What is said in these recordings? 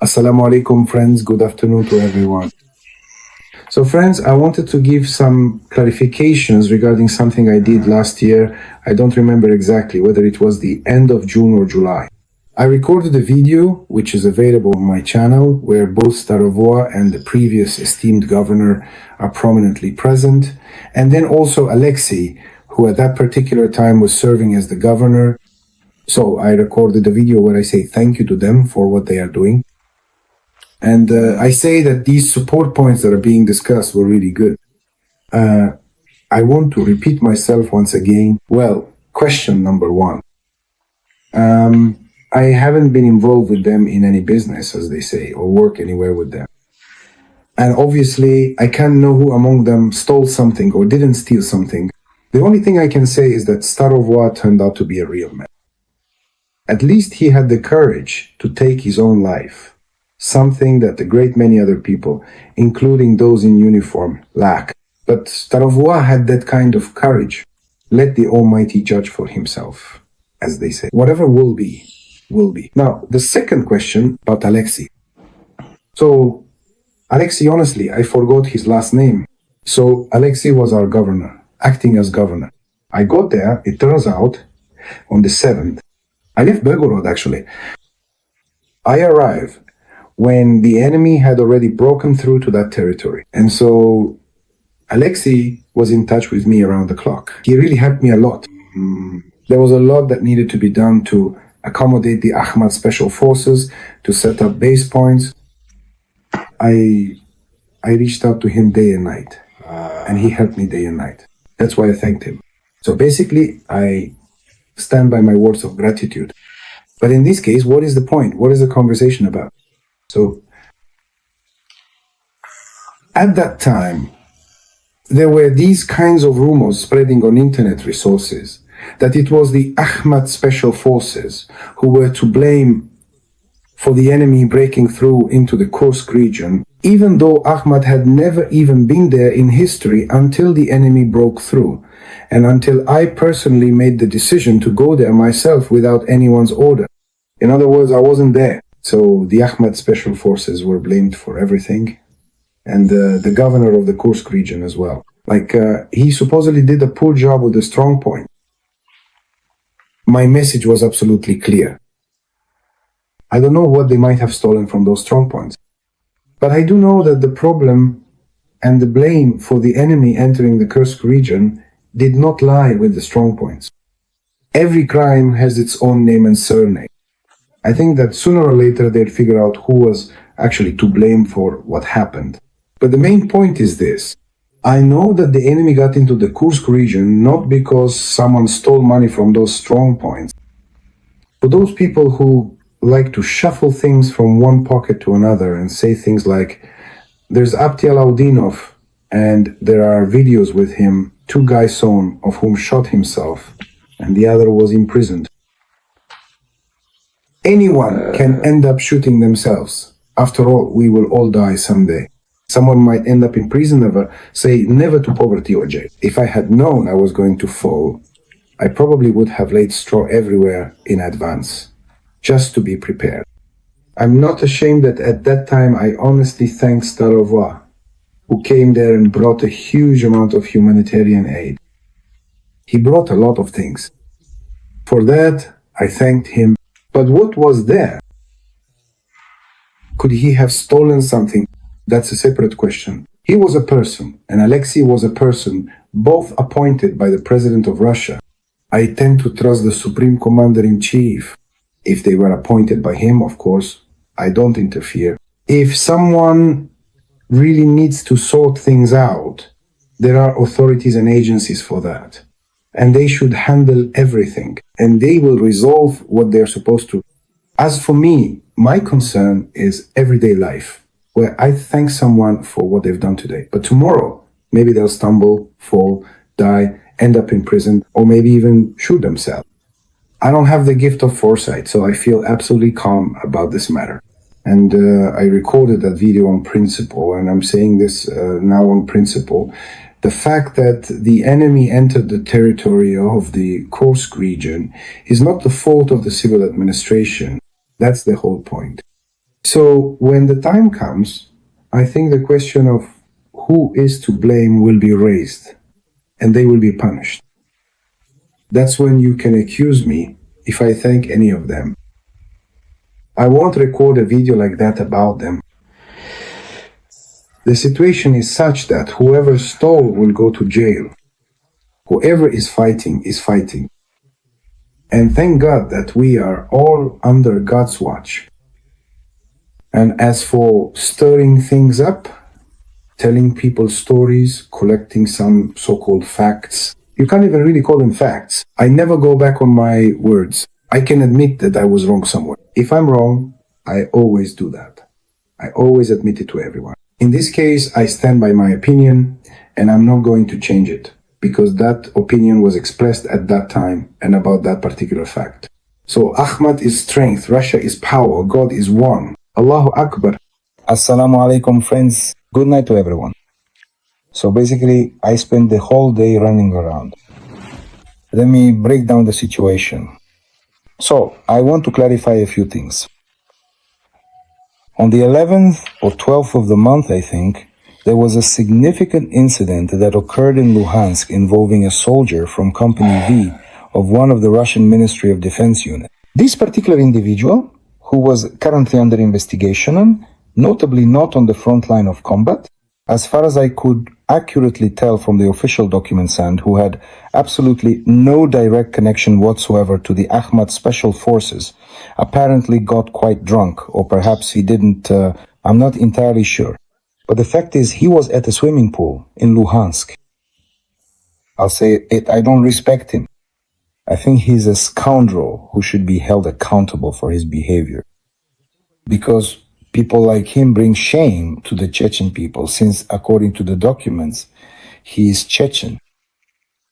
Assalamu alaikum, friends. Good afternoon to everyone. So, friends, I wanted to give some clarifications regarding something I did last year. I don't remember exactly whether it was the end of June or July. I recorded a video, which is available on my channel, where both Starovoa and the previous esteemed governor are prominently present, and then also Alexei, who at that particular time was serving as the governor. So I recorded a video where I say thank you to them for what they are doing. And I say that these support points that are being discussed were really good. I want to repeat myself once again. Well, question number one. I haven't been involved with them in any business, as they say, or work anywhere with them. And obviously, I can't know who among them stole something or didn't steal something. The only thing I can say is that Starovoa turned out to be a real man. At least he had the courage to take his own life, something that a great many other people, including those in uniform, lack. But Starovoa had that kind of courage. Let the Almighty judge for himself, as they say. Whatever will be, will be. Now, the second question about Alexei. So, Alexei, honestly, I forgot his last name. So, Alexei was our governor, acting as governor. I got there, it turns out, on the 7th. I left Belgorod, actually. I arrived when the enemy had already broken through to that territory. And so Alexei was in touch with me around the clock. He really helped me a lot. There was a lot that needed to be done to accommodate the Ahmad Special Forces, to set up base points. I reached out to him day and night, and he helped me day and night. That's why I thanked him. So basically, I stand by my words of gratitude. But in this case, what is the point? What is the conversation about? So, at that time, there were these kinds of rumors spreading on internet resources that it was the Ahmad Special Forces who were to blame for the enemy breaking through into the Kursk region, even though Ahmad had never even been there in history until the enemy broke through, and until I personally made the decision to go there myself without anyone's order. In other words, I wasn't there. So the Ahmad Special Forces were blamed for everything, and the governor of the Kursk region as well. He supposedly did a poor job with the strong point. My message was absolutely clear. I don't know what they might have stolen from those strong points, but I do know that the problem and the blame for the enemy entering the Kursk region did not lie with the strong points. Every crime has its own name and surname. I think that sooner or later they'd figure out who was actually to blame for what happened. But the main point is this. I know that the enemy got into the Kursk region not because someone stole money from those strong points. For those people who like to shuffle things from one pocket to another and say things like, there's Apti Alaudinov and there are videos with him, 2 guys on, of whom shot himself and the other was imprisoned. Anyone can end up shooting themselves. After all, we will all die someday. Someone might end up in prison, never to poverty or jail. If I had known I was going to fall, I probably would have laid straw everywhere in advance, just to be prepared. I'm not ashamed that at that time I honestly thank Starovoa, who came there and brought a huge amount of humanitarian aid. He brought a lot of things. For that, I thanked him. But what was there? Could he have stolen something? That's a separate question. He was a person, and Alexei was a person, both appointed by the President of Russia. I tend to trust the Supreme Commander-in-Chief. If they were appointed by him, of course, I don't interfere. If someone really needs to sort things out, there are authorities and agencies for that. And they should handle everything, and they will resolve what they're supposed to. As for me, my concern is everyday life, where I thank someone for what they've done today. But tomorrow, maybe they'll stumble, fall, die, end up in prison, or maybe even shoot themselves. I don't have the gift of foresight, so I feel absolutely calm about this matter. And I recorded that video on principle, and I'm saying this now on principle. The fact that the enemy entered the territory of the Kursk region is not the fault of the civil administration. That's the whole point. So when the time comes, I think the question of who is to blame will be raised and they will be punished. That's when you can accuse me if I thank any of them. I won't record a video like that about them. The situation is such that whoever stole will go to jail. Whoever is fighting is fighting. And thank God that we are all under God's watch. And as for stirring things up, telling people stories, collecting some so-called facts, you can't even really call them facts. I never go back on my words. I can admit that I was wrong somewhere. If I'm wrong, I always do that. I always admit it to everyone. In this case, I stand by my opinion and I'm not going to change it because that opinion was expressed at that time and about that particular fact. So Ahmad is strength, Russia is power, God is one. Allahu Akbar. Assalamu alaikum, friends. Good night to everyone. So basically, I spent the whole day running around. Let me break down the situation. So I want to clarify a few things. On the 11th or 12th of the month, I think, there was a significant incident that occurred in Luhansk involving a soldier from Company V of one of the Russian Ministry of Defense units. This particular individual, who was currently under investigation and notably not on the front line of combat, as far as I could accurately tell from the official documents, and who had absolutely no direct connection whatsoever to the Ahmad Special Forces, apparently got quite drunk, or perhaps he didn't, I'm not entirely sure. But the fact is, he was at a swimming pool in Luhansk. I'll say it, I don't respect him. I think he's a scoundrel who should be held accountable for his behavior. Because people like him bring shame to the Chechen people, since according to the documents, he is Chechen.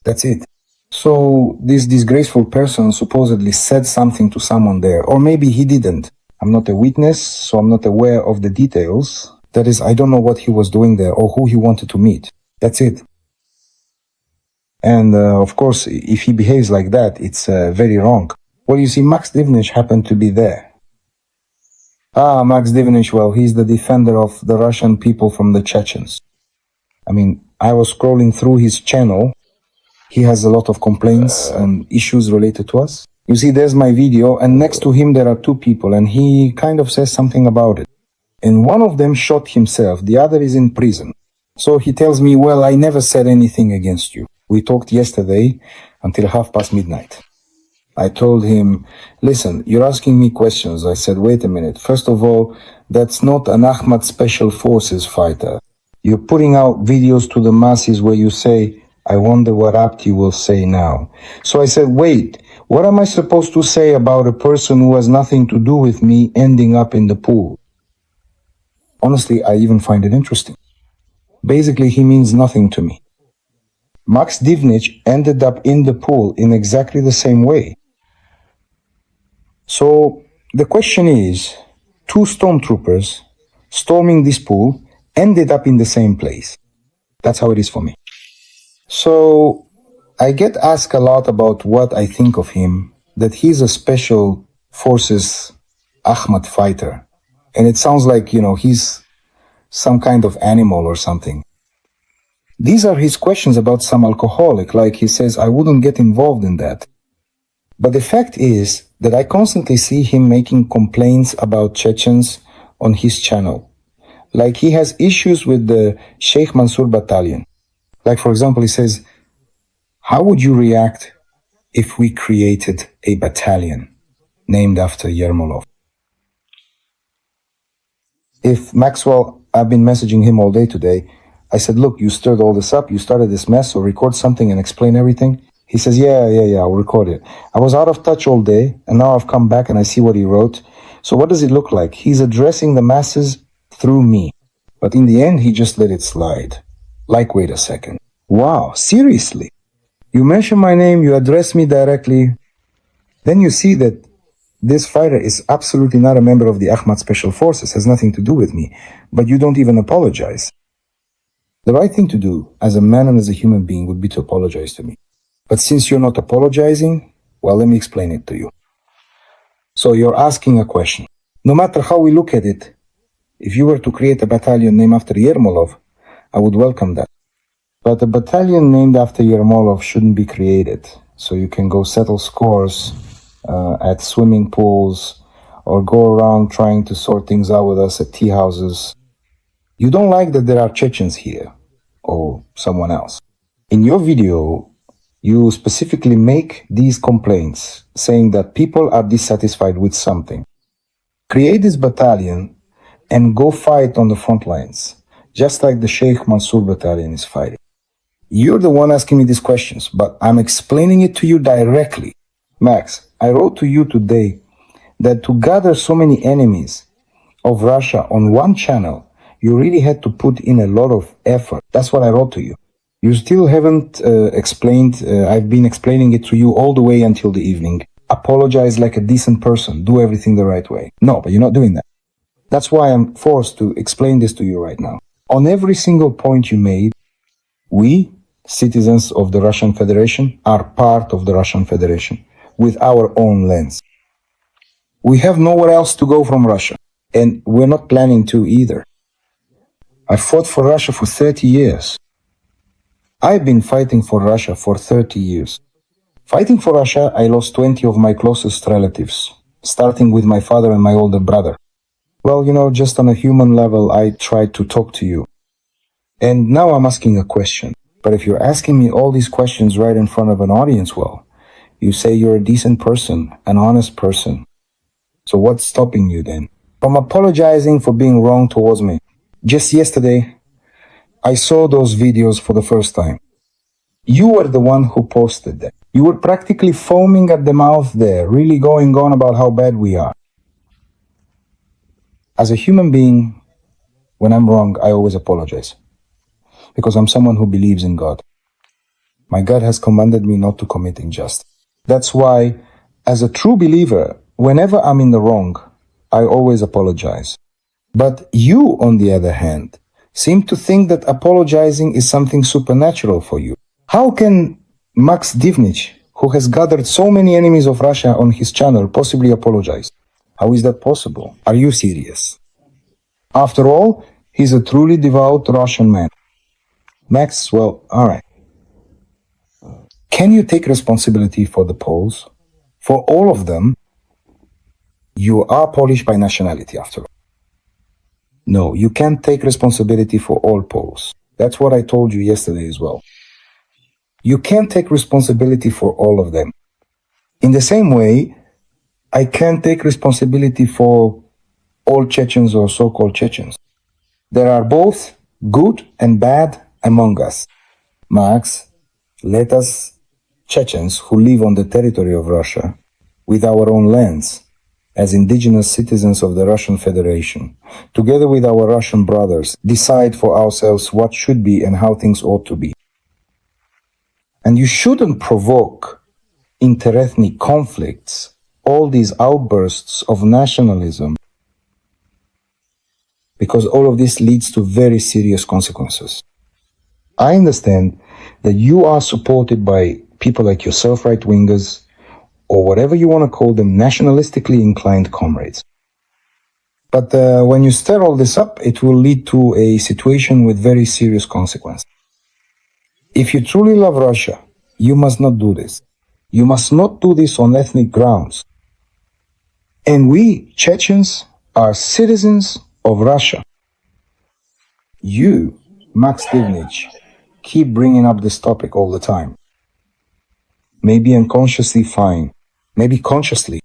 That's it. So this disgraceful person supposedly said something to someone there, or maybe he didn't. I'm not a witness, so I'm not aware of the details. That is, I don't know what he was doing there or who he wanted to meet. That's it. And of course, if he behaves like that, it's very wrong. Well, you see, Max Divnich happened to be there. Max Divnich, well, he's the defender of the Russian people from the Chechens. I mean, I was scrolling through his channel. He has a lot of complaints and issues related to us. You see, there's my video, and next to him there are two people, and he kind of says something about it. And one of them shot himself, the other is in prison. So he tells me, well, I never said anything against you. We talked yesterday until midnight. I told him, listen, you're asking me questions. I said, wait a minute. First of all, that's not an Ahmad Special Forces fighter. You're putting out videos to the masses where you say, I wonder what Apti will say now. So I said, wait, what am I supposed to say about a person who has nothing to do with me ending up in the pool? Honestly, I even find it interesting. Basically, he means nothing to me. Max Divnich ended up in the pool in exactly the same way. So the question is, two stormtroopers storming this pool ended up in the same place. That's how it is for me. So I get asked a lot about what I think of him, that he's a special forces Ahmad fighter. And it sounds like, he's some kind of animal or something. These are his questions about some alcoholic, like he says, I wouldn't get involved in that. But the fact is that I constantly see him making complaints about Chechens on his channel. Like he has issues with the Sheikh Mansour battalion. Like, for example, he says, how would you react if we created a battalion named after Yermolov? If Maxwell, I've been messaging him all day today, I said, look, you stirred all this up, you started this mess, so record something and explain everything. He says, yeah, I'll record it. I was out of touch all day, and now I've come back and I see what he wrote. So what does it look like? He's addressing the masses through me. But in the end, he just let it slide. Like, wait a second. Wow, seriously? You mention my name, you address me directly. Then you see that this fighter is absolutely not a member of the Ahmad Special Forces, has nothing to do with me. But you don't even apologize. The right thing to do as a man and as a human being would be to apologize to me. But since you're not apologizing, well, let me explain it to you. So you're asking a question. No matter how we look at it, if you were to create a battalion named after Yermolov, I would welcome that. But a battalion named after Yermolov shouldn't be created. So you can go settle scores at swimming pools or go around trying to sort things out with us at tea houses. You don't like that there are Chechens here or someone else. In your video, you specifically make these complaints saying that people are dissatisfied with something. Create this battalion and go fight on the front lines, just like the Sheikh Mansour battalion is fighting. You're the one asking me these questions, but I'm explaining it to you directly. Max, I wrote to you today that to gather so many enemies of Russia on one channel, you really had to put in a lot of effort. That's what I wrote to you. You still haven't explained, I've been explaining it to you all the way until the evening. Apologize like a decent person, do everything the right way. No, but you're not doing that. That's why I'm forced to explain this to you right now. On every single point you made, we, citizens of the Russian Federation, are part of the Russian Federation with our own lens. We have nowhere else to go from Russia, and we're not planning to either. I fought for Russia for 30 years. I've been fighting for Russia for 30 years. Fighting for Russia, I lost 20 of my closest relatives, starting with my father and my older brother. Well, just on a human level, I tried to talk to you. And now I'm asking a question. But if you're asking me all these questions right in front of an audience, well, you say you're a decent person, an honest person. So what's stopping you then from apologizing for being wrong towards me? Just yesterday, I saw those videos for the first time. You were the one who posted them. You were practically foaming at the mouth there, really going on about how bad we are. As a human being, when I'm wrong, I always apologize. Because I'm someone who believes in God. My God has commanded me not to commit injustice. That's why, as a true believer, whenever I'm in the wrong, I always apologize. But you, on the other hand, seem to think that apologizing is something supernatural for you. How can Max Divnich, who has gathered so many enemies of Russia on his channel, possibly apologize? How is that possible? Are you serious? After all, he's a truly devout Russian man. Max, well, all right. Can you take responsibility for the Poles? For all of them? You are Polish by nationality, after all. No, you can't take responsibility for all Poles. That's what I told you yesterday as well. You can't take responsibility for all of them. In the same way, I can't take responsibility for all Chechens or so-called Chechens. There are both good and bad among us. Max, let us Chechens who live on the territory of Russia with our own lands, as indigenous citizens of the Russian Federation, together with our Russian brothers, decide for ourselves what should be and how things ought to be. And you shouldn't provoke interethnic conflicts, all these outbursts of nationalism, because all of this leads to very serious consequences. I understand that you are supported by people like yourself, right-wingers, or whatever you want to call them, nationalistically inclined comrades. But when you stir all this up, it will lead to a situation with very serious consequences. If you truly love Russia, you must not do this. You must not do this on ethnic grounds. And we, Chechens, are citizens of Russia. You, Max Divnich, keep bringing up this topic all the time. Maybe unconsciously, fine. Maybe consciously.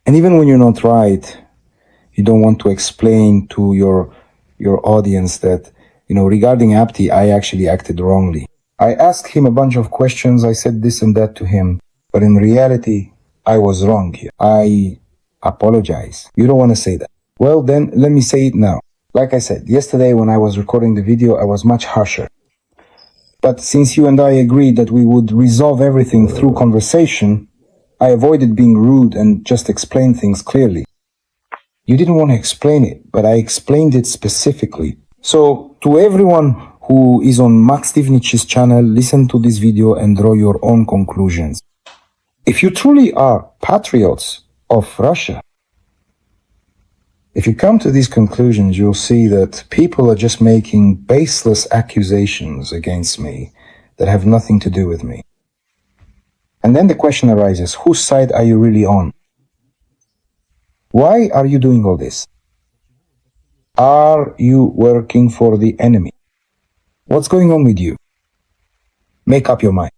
And even when you're not right, you don't want to explain to your audience that, regarding Apti, I actually acted wrongly. I asked him a bunch of questions, I said this and that to him, but in reality, I was wrong here. I apologize. You don't want to say that. Well, then, let me say it now. Like I said, yesterday when I was recording the video, I was much harsher. But since you and I agreed that we would resolve everything through conversation, I avoided being rude and just explained things clearly. You didn't want to explain it, but I explained it specifically. So, to everyone who is on Max Divnich's channel, listen to this video and draw your own conclusions. If you truly are patriots of Russia, If you come to these conclusions, you'll see that people are just making baseless accusations against me that have nothing to do with me. And then the question arises, whose side are you really on? Why are you doing all this? Are you working for the enemy? What's going on with you? Make up your mind.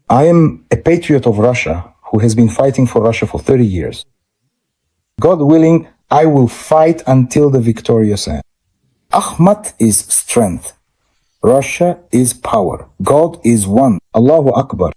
I am a patriot of Russia who has been fighting for Russia for 30 years. God willing, I will fight until the victorious end. Ahmad is strength. Russia is power. God is one. Allahu Akbar.